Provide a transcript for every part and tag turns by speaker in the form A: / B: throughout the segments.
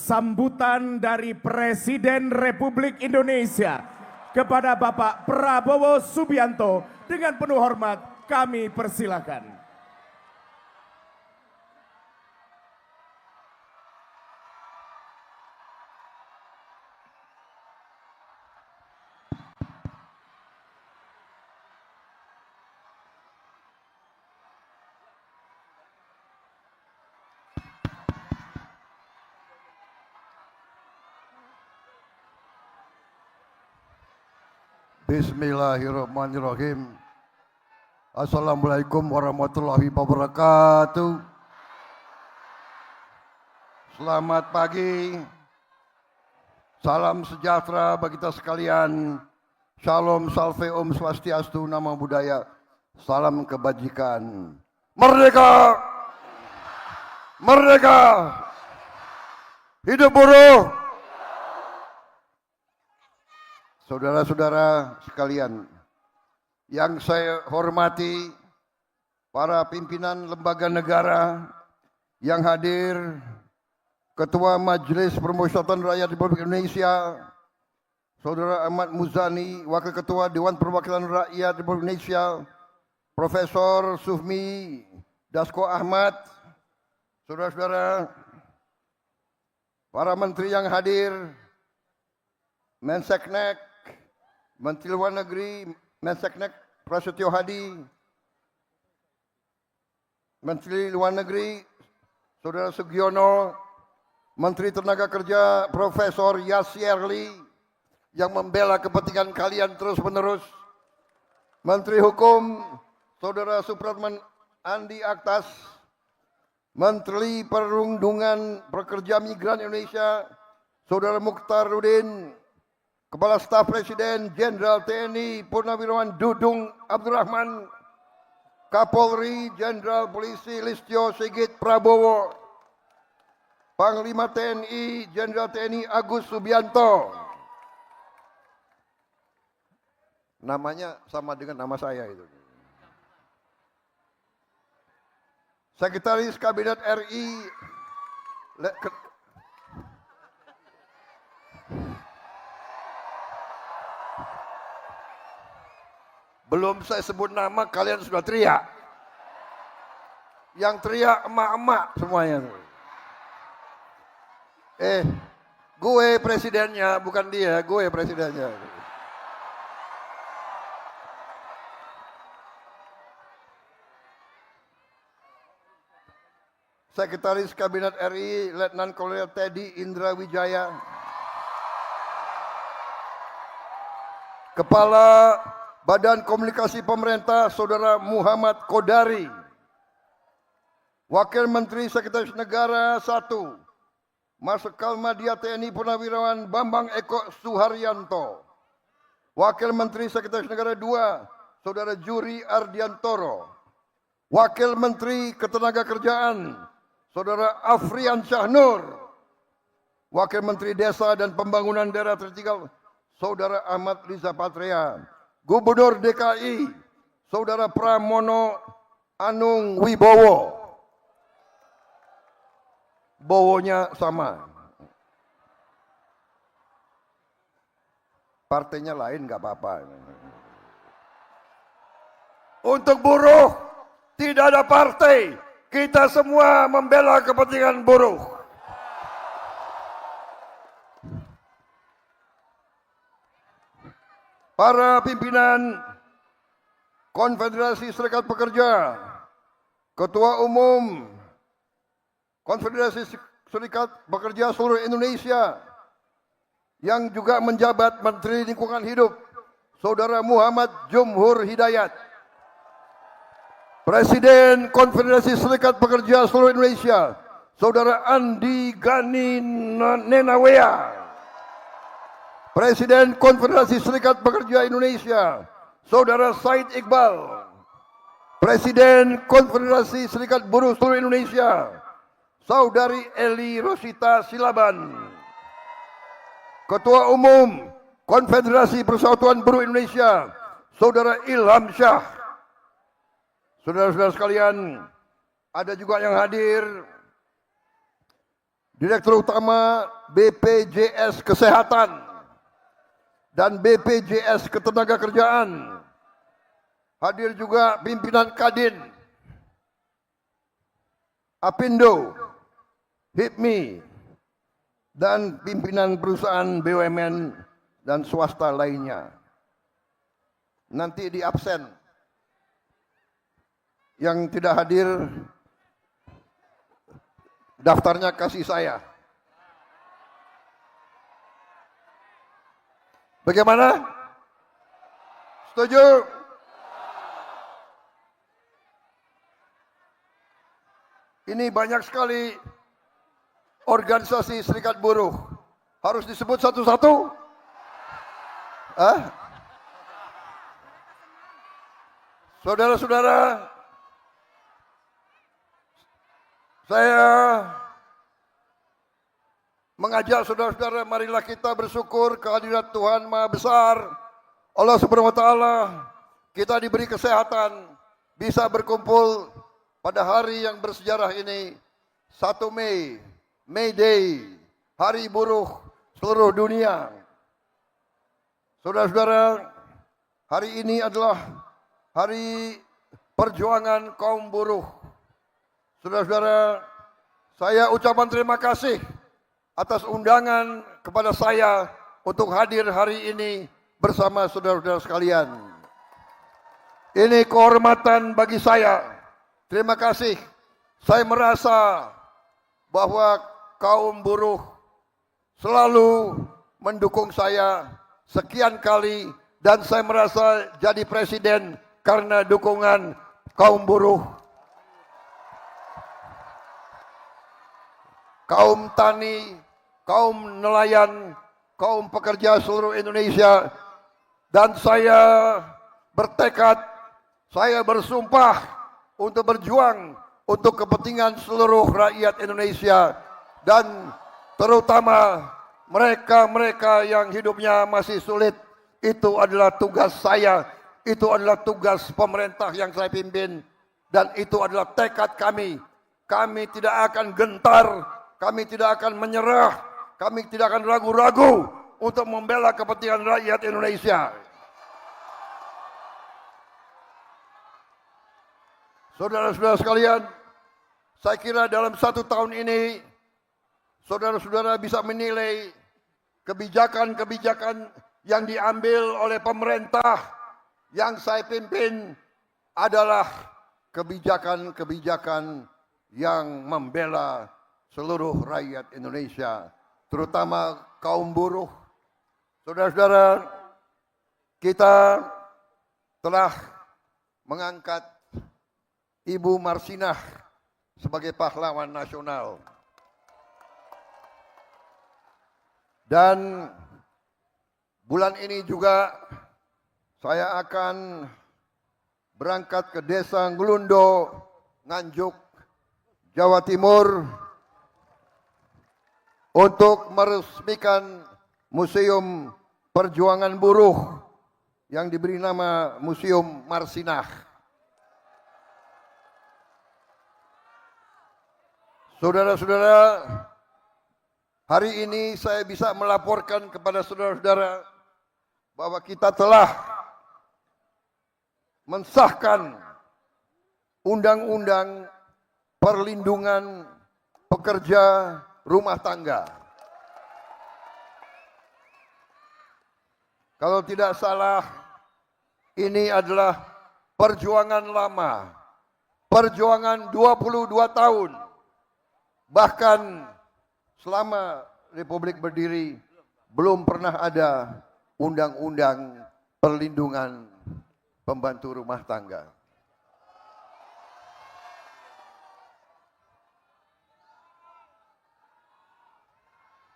A: sambutan dari Presiden Republik Indonesia kepada Bapak Prabowo Subianto dengan penuh hormat kami persilakan.
B: Bismillahirrahmanirrahim. Assalamualaikum warahmatullahi wabarakatuh. Selamat pagi. Salam sejahtera bagi kita sekalian. Shalom, salve, om swastiastu, namo buddhaya. Salam kebajikan. Merdeka! Merdeka! Hidup buruh! Saudara-saudara sekalian, yang saya hormati, para pimpinan lembaga negara yang hadir, Ketua Majelis Permusyawaratan Rakyat Republik Indonesia, Saudara Ahmad Muzani, Wakil Ketua Dewan Perwakilan Rakyat Republik Indonesia, Profesor Sufmi Dasko Ahmad, saudara-saudara, para menteri yang hadir, Menseknek, Menteri Luar Negeri, Menseknek Prasetyo Hadi, Menteri Luar Negeri, Saudara Sugiono, Menteri Tenaga Kerja Profesor Yasirli, yang membela kepentingan kalian terus-menerus, Menteri Hukum, Saudara Supratman Andi Aktas, Menteri Perlindungan Pekerja Migran Indonesia, Saudara Mukhtarudin, Kepala Staf Presiden Jenderal TNI Purnawirawan Dudung Abdurrahman, Kapolri Jenderal Polisi Listio Sigit Prabowo, Panglima TNI Jenderal TNI Agus Subianto. Namanya sama dengan nama saya itu. Sekretaris Kabinet RI belum saya sebut nama, kalian sudah teriak. Yang teriak emak-emak semuanya. Gue presidennya, bukan dia, gue presidennya. Sekretaris Kabinet RI Letnan Kolonel Teddy Indra Wijaya. Kepala Badan Komunikasi Pemerintah Saudara Muhammad Kodari, Wakil Menteri Sekretaris Negara 1 Marsikal Madya TNI Purnawirawan Bambang Eko Suharyanto, Wakil Menteri Sekretaris Negara 2 Saudara Juri Ardiantoro, Wakil Menteri Ketenagakerjaan Saudara Afrian Syahnur, Wakil Menteri Desa dan Pembangunan Daerah Tertinggal Saudara Ahmad Riza Patria, Gubernur DKI Saudara Pramono Anung Wibowo. Bowonya sama. Partainya lain nggak apa-apa. Untuk buruh tidak ada partai. Kita semua membela kepentingan buruh. Para pimpinan Konfederasi Serikat Pekerja, Ketua Umum Konfederasi Serikat Pekerja seluruh Indonesia, yang juga menjabat Menteri Lingkungan Hidup, Saudara Muhammad Jumhur Hidayat, Presiden Konfederasi Serikat Pekerja seluruh Indonesia, Saudara Andi Gani Nenawea, Presiden Konfederasi Serikat Pekerja Indonesia, Saudara Said Iqbal, Presiden Konfederasi Serikat Buruh seluruh Indonesia, Saudari Eli Rosita Silaban, Ketua Umum Konfederasi Persatuan Buruh Indonesia, Saudara Ilham Syah. Saudara-saudara sekalian, ada juga yang hadir Direktur Utama BPJS Kesehatan dan BPJS Ketenagakerjaan. Hadir juga pimpinan Kadin, Apindo, HIPMI, dan pimpinan perusahaan BUMN dan swasta lainnya. Nanti di absen. Yang tidak hadir, daftarnya kasih saya. Bagaimana? Setuju? Ini banyak sekali organisasi serikat buruh. Harus disebut satu-satu? Saudara-saudara, saya mengajak saudara-saudara, marilah kita bersyukur kehadirat Tuhan Maha Besar, Allah Subhanahu wa Ta'ala. Kita diberi kesehatan, bisa berkumpul pada hari yang bersejarah ini, 1 Mei, May Day, Hari Buruh seluruh dunia. Saudara-saudara, hari ini adalah hari perjuangan kaum buruh. Saudara-saudara, saya ucapan terima kasih atas undangan kepada saya untuk hadir hari ini bersama saudara-saudara sekalian. Ini kehormatan bagi saya. Terima kasih. Saya merasa bahwa kaum buruh selalu mendukung saya sekian kali dan saya merasa jadi presiden karena dukungan kaum buruh. Kaum tani, kaum nelayan, kaum pekerja seluruh Indonesia, dan saya bertekad, saya bersumpah untuk berjuang untuk kepentingan seluruh rakyat Indonesia dan terutama mereka-mereka yang hidupnya masih sulit. Itu adalah tugas saya, itu adalah tugas pemerintah yang saya pimpin, dan itu adalah tekad kami. Kami tidak akan gentar, kami tidak akan menyerah, kami tidak akan ragu-ragu untuk membela kepentingan rakyat Indonesia. Saudara-saudara sekalian, saya kira dalam 1 tahun ini, saudara-saudara bisa menilai kebijakan-kebijakan yang diambil oleh pemerintah yang saya pimpin adalah kebijakan-kebijakan yang membela seluruh rakyat Indonesia, terutama kaum buruh. Saudara-saudara, kita telah mengangkat Ibu Marsinah sebagai pahlawan nasional. Dan bulan ini juga saya akan berangkat ke Desa Nglundo, Nganjuk, Jawa Timur untuk meresmikan Museum Perjuangan Buruh yang diberi nama Museum Marsinah. Saudara-saudara, hari ini saya bisa melaporkan kepada saudara-saudara bahwa kita telah mensahkan Undang-Undang Perlindungan Pekerja Rumah Tangga. Kalau tidak salah, ini adalah perjuangan lama, perjuangan 22 tahun. Bahkan selama Republik berdiri belum pernah ada undang-undang perlindungan pembantu rumah tangga.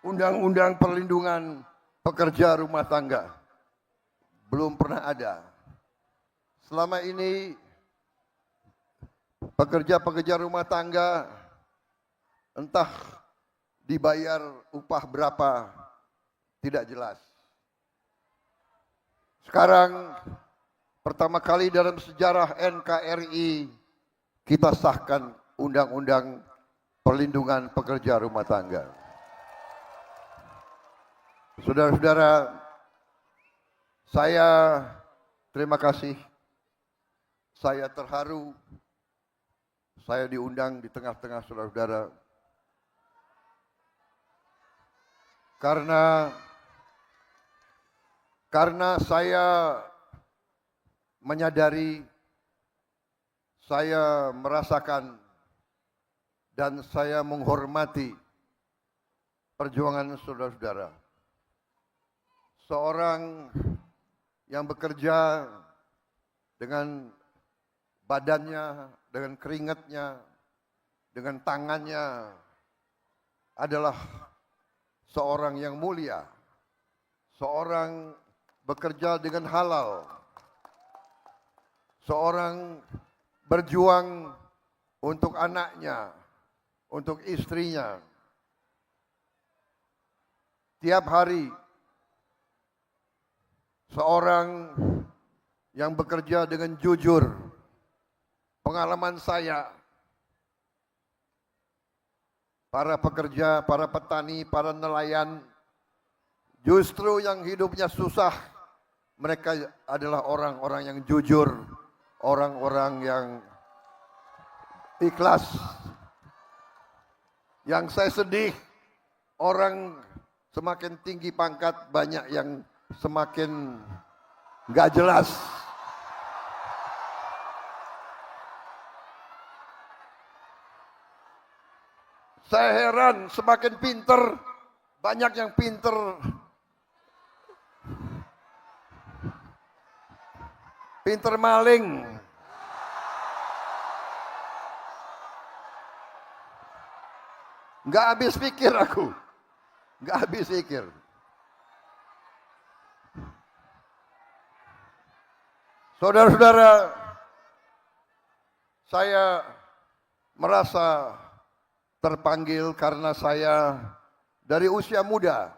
B: Undang-undang perlindungan pekerja rumah tangga belum pernah ada. Selama ini pekerja-pekerja rumah tangga entah dibayar upah berapa, tidak jelas. Sekarang pertama kali dalam sejarah NKRI kita sahkan Undang-Undang perlindungan pekerja rumah tangga. Saudara-saudara, saya terima kasih. Saya terharu. Saya diundang di tengah-tengah saudara-saudara. Karena saya menyadari, saya merasakan, dan saya menghormati perjuangan saudara-saudara. Seorang yang bekerja dengan badannya, dengan keringatnya, dengan tangannya adalah seorang yang mulia. Seorang bekerja dengan halal. Seorang berjuang untuk anaknya, untuk istrinya. Tiap hari seorang yang bekerja dengan jujur. Pengalaman saya, para pekerja, para petani, para nelayan, justru yang hidupnya susah, mereka adalah orang-orang yang jujur, orang-orang yang ikhlas. Yang saya sedih, orang semakin tinggi pangkat, banyak yang semakin nggak jelas. Saya heran, semakin pinter, banyak yang pinter, pinter maling. Nggak habis pikir aku, nggak habis pikir. Saudara-saudara, saya merasa terpanggil karena saya dari usia muda.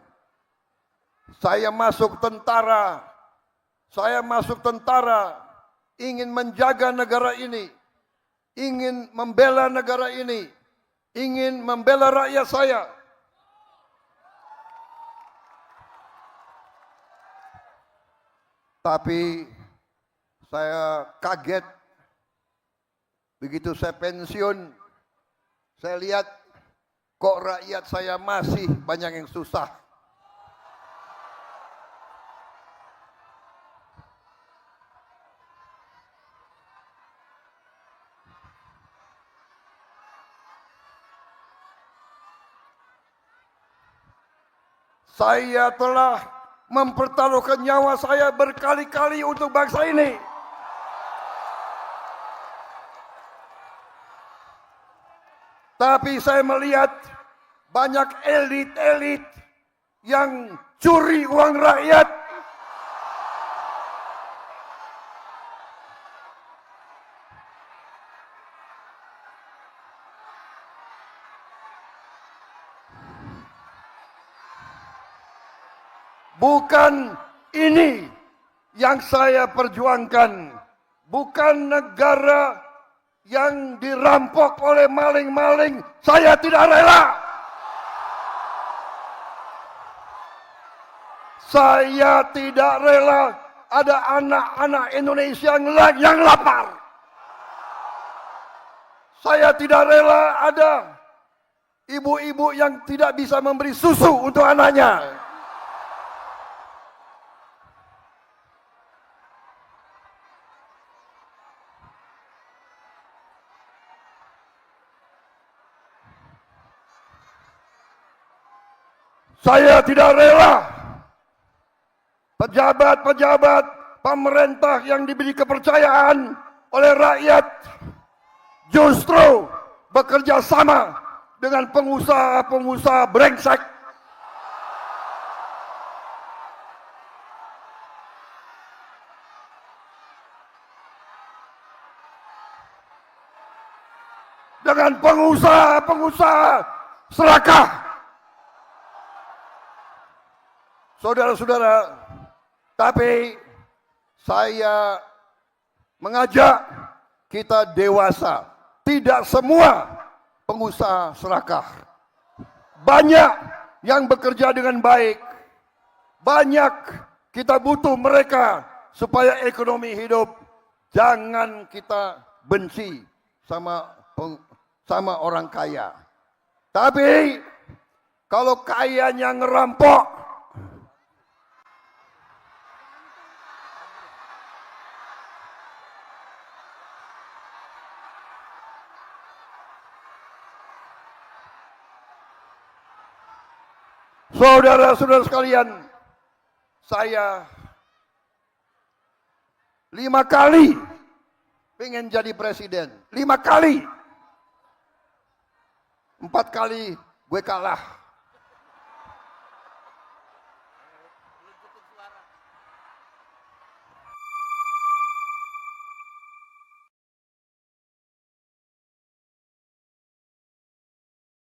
B: Saya masuk tentara, ingin menjaga negara ini, ingin membela negara ini, ingin membela rakyat saya. Tapi saya kaget begitu saya pensiun. Saya lihat kok rakyat saya masih banyak yang susah. Saya telah mempertaruhkan nyawa saya berkali-kali untuk bangsa ini. Tapi saya melihat banyak elit-elit yang curi uang rakyat. Bukan ini yang saya perjuangkan. Bukan negara yang dirampok oleh maling-maling, saya tidak rela. Saya tidak rela ada anak-anak Indonesia yang lapar. Saya tidak rela ada ibu-ibu yang tidak bisa memberi susu untuk anaknya. Saya tidak rela pejabat-pejabat pemerintah yang diberi kepercayaan oleh rakyat justru bekerja sama dengan pengusaha-pengusaha brengsek. Dengan pengusaha-pengusaha serakah. Saudara-saudara, tapi saya mengajak kita dewasa. Tidak semua pengusaha serakah. Banyak yang bekerja dengan baik. Banyak kita butuh mereka supaya ekonomi hidup. Jangan kita benci sama orang kaya. Tapi kalau kayanya ngerampok, saudara-saudara sekalian, saya 5 kali pengen jadi presiden. 5 kali. 4 kali gue kalah.